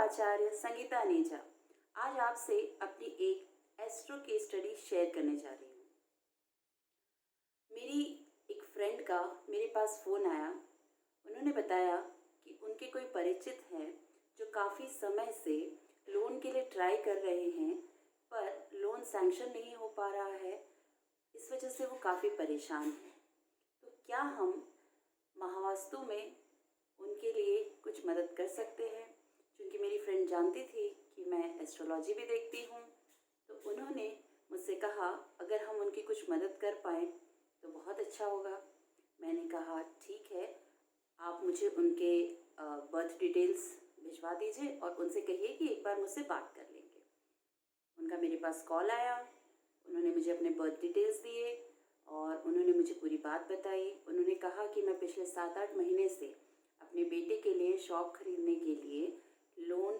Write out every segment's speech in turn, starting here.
आचार्य संगीता नेजा आज आपसे अपनी एक एस्ट्रो केस स्टडी शेयर करने जा रही हूँ। मेरी एक फ्रेंड का मेरे पास फ़ोन आया। उन्होंने बताया कि उनके कोई परिचित हैं जो काफ़ी समय से लोन के लिए ट्राई कर रहे हैं, पर लोन सैंक्शन नहीं हो पा रहा है। इस वजह से वो काफ़ी परेशान हैं। तो क्या हम महावास्तु में उनके लिए कुछ मदद कर सकते हैं? क्योंकि मेरी फ्रेंड जानती थी कि मैं एस्ट्रोलॉजी भी देखती हूँ, तो उन्होंने मुझसे कहा अगर हम उनकी कुछ मदद कर पाएँ तो बहुत अच्छा होगा। मैंने कहा ठीक है, आप मुझे उनके बर्थ डिटेल्स भिजवा दीजिए और उनसे कहिए कि एक बार मुझसे बात कर लेंगे। उनका मेरे पास कॉल आया। उन्होंने मुझे अपने बर्थ डिटेल्स दिए और उन्होंने मुझे पूरी बात बताई। उन्होंने कहा कि मैं पिछले 7-8 महीने से अपने बेटे के लिए शॉप खरीदने के लिए लोन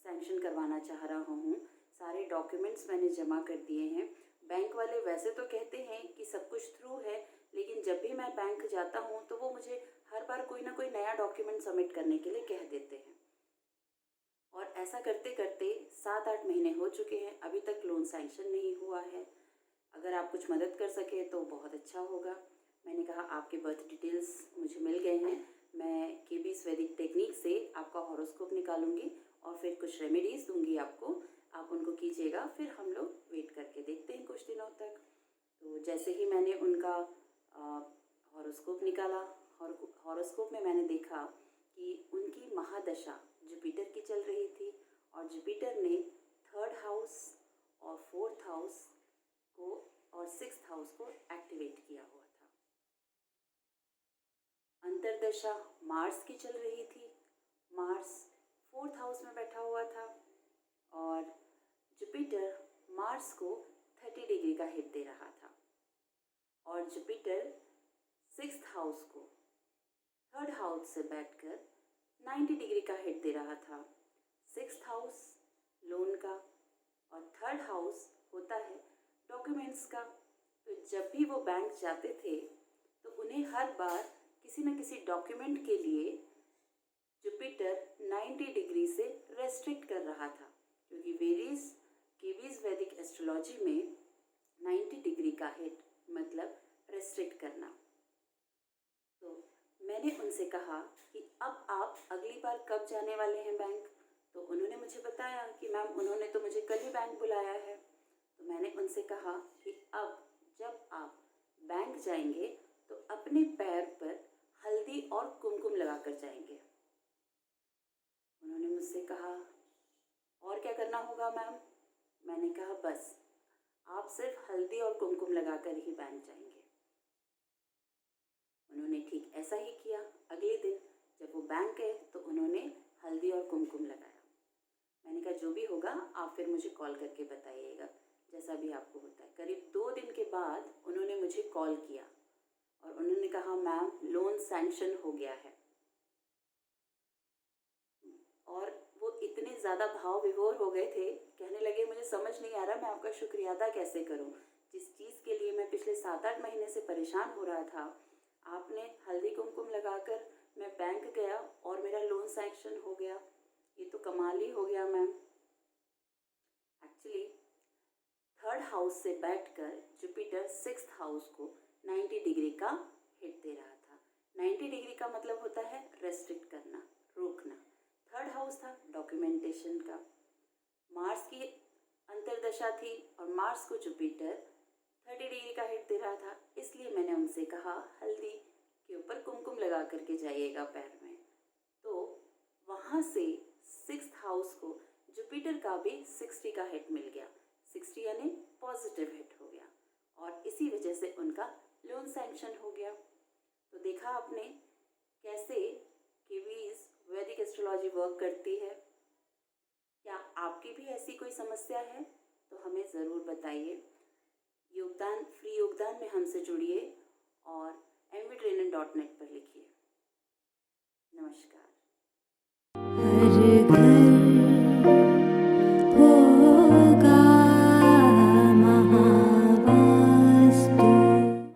सैंक्शन करवाना चाह रहा हूँ। सारे डॉक्यूमेंट्स मैंने जमा कर दिए हैं। बैंक वाले वैसे तो कहते हैं कि सब कुछ थ्रू है, लेकिन जब भी मैं बैंक जाता हूँ तो वो मुझे हर बार कोई ना कोई नया डॉक्यूमेंट सबमिट करने के लिए कह देते हैं। और ऐसा करते करते 7-8 महीने हो चुके हैं, अभी तक लोन सैंक्शन नहीं हुआ है। अगर आप कुछ मदद कर सके तो बहुत अच्छा होगा। मैंने कहा आपके बर्थ डिटेल्स मुझे मिल गए हैं, मैं केबीस वैदिक टेक्निक से आपका हॉरोस्कोप निकालूंगी और फिर कुछ रेमेडीज़ दूंगी आपको, आप उनको कीजिएगा। फिर हम लोग वेट करके देखते हैं कुछ दिनों तक। तो जैसे ही मैंने उनका हॉरोस्कोप निकाला, हॉरोस्कोप में मैंने देखा कि उनकी महादशा जुपिटर की चल रही थी और जुपिटर ने 3rd हाउस और 4th हाउस को और 6th हाउस को एक्टिवेट किया हुआ था। अंतर्दशा मार्स की चल रही थी। मार्स 4th हाउस में बैठा हुआ था और जुपिटर मार्स को 30 डिग्री का हिट दे रहा था और जुपिटर 6th हाउस को 3rd हाउस से बैठकर 90 डिग्री का हिट दे रहा था। 6th हाउस लोन का और 3rd हाउस होता है डॉक्यूमेंट्स का। तो जब भी वो बैंक जाते थे तो उन्हें हर बार किसी न किसी डॉक्यूमेंट के लिए जुपिटर 90 डिग्री से रेस्ट्रिक्ट कर रहा था, क्योंकि केबीस वैदिक एस्ट्रोलॉजी में 90 डिग्री का हिट मतलब रेस्ट्रिक्ट करना। तो मैंने उनसे कहा कि अब आप अगली बार कब जाने वाले हैं बैंक? तो उन्होंने मुझे बताया कि मैम उन्होंने तो मुझे कल ही बैंक बुलाया है। तो मैंने उनसे कहा कि अब जब आप बैंक जाएंगे तो अपने पैर पर हल्दी और कुमकुम लगाकर जाएंगे। उन्होंने मुझसे कहा और क्या करना होगा मैम? मैंने कहा बस आप सिर्फ हल्दी और कुमकुम लगाकर ही बैंक जाएंगे। उन्होंने ठीक ऐसा ही किया। अगले दिन जब वो बैंक गए तो उन्होंने हल्दी और कुमकुम लगाया। मैंने कहा जो भी होगा आप फिर मुझे कॉल करके बताइएगा, जैसा भी आपको होता है। करीब 2 दिन के बाद उन्होंने मुझे कॉल किया और उन्होंने कहा मैम लोन सैंक्शन हो गया है। और वो इतने ज़्यादा भाव विभोर हो गए थे, कहने लगे मुझे समझ नहीं आ रहा मैं आपका शुक्रिया अदा कैसे करूं। जिस चीज़ के लिए मैं पिछले 7-8 महीने से परेशान हो रहा था, आपने हल्दी कुमकुम लगाकर मैं बैंक गया और मेरा लोन सैंक्शन हो गया। ये तो कमाल ही हो गया मैम। एक्चुअली 3rd हाउस से बैठकर जुपिटर 6th हाउस को 90 डिग्री का हिट दे रहा था। 90 डिग्री का मतलब होता है रेस्ट्रिक्ट करना, रोकना। 3rd हाउस था डॉक्यूमेंटेशन का। मार्स की अंतर्दशा थी और मार्स को जुपिटर 30 डिग्री का हिट दे रहा था। इसलिए मैंने उनसे कहा हल्दी के ऊपर कुमकुम लगा करके जाइएगा पैर में। तो वहाँ से 6th हाउस को जुपिटर का भी 60 का हिट मिल गया। 60 यानी पॉजिटिव हिट हो गया और इसी वजह से उनका लोन सैंक्शन हो गया। तो देखा आपने कैसे केबीस वैदिक एस्ट्रोलॉजी वर्क करती है। क्या आपकी भी ऐसी कोई समस्या है तो हमें ज़रूर बताइए। फ्री योगदान में हमसे जुड़िए और mvtrainer.net पर लिखिए। नमस्कार।